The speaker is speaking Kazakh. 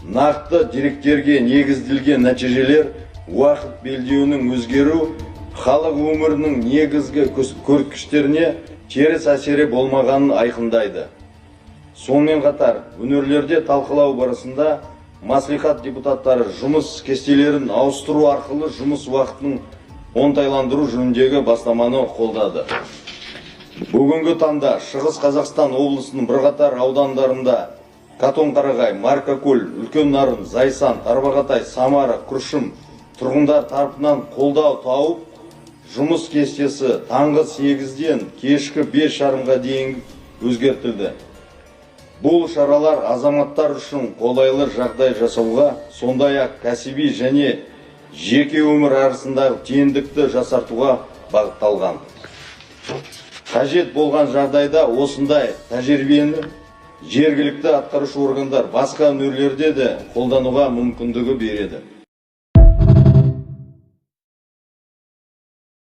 нақты деректерге негізделген нәтижелер, уақыт белдеуінің өзгеру, халық өмірінің негізгі көрсеткіштеріне теріс әсері болмағанын айқындайды. Сонымен қатар, өңірлерде талқылау барысында мәслихат депутаттары жұмыс кестелерін ауыстыру арқылы жұмыс уақытын оңтайландыру жөніндегі бастаманы қолдады. Бүгінгі таңда Шығыс Қазақстан облысының бірқатар аудандарында Қатон-Қарағай, Марқакөл, Үлкен Нарын, Зайсан, Тарбағатай, Самара, Күршім тұрғындар тарапынан қолдау тауып, жұмыс кестесі таңғы 8-ден кешкі 5:30-ға дейін өзгертілді. Бұл шаралар азаматтар үшін қолайлы жағдай жасауға, сондай-ақ кәсіби және жеке өмір арасындағы теңдікті жасартуға бағытталған. Қажет болған жағдайда осындай тәжірибені жергілікті атқарушы органдар басқа өңірлерде де қолдануға мүмкіндігі береді.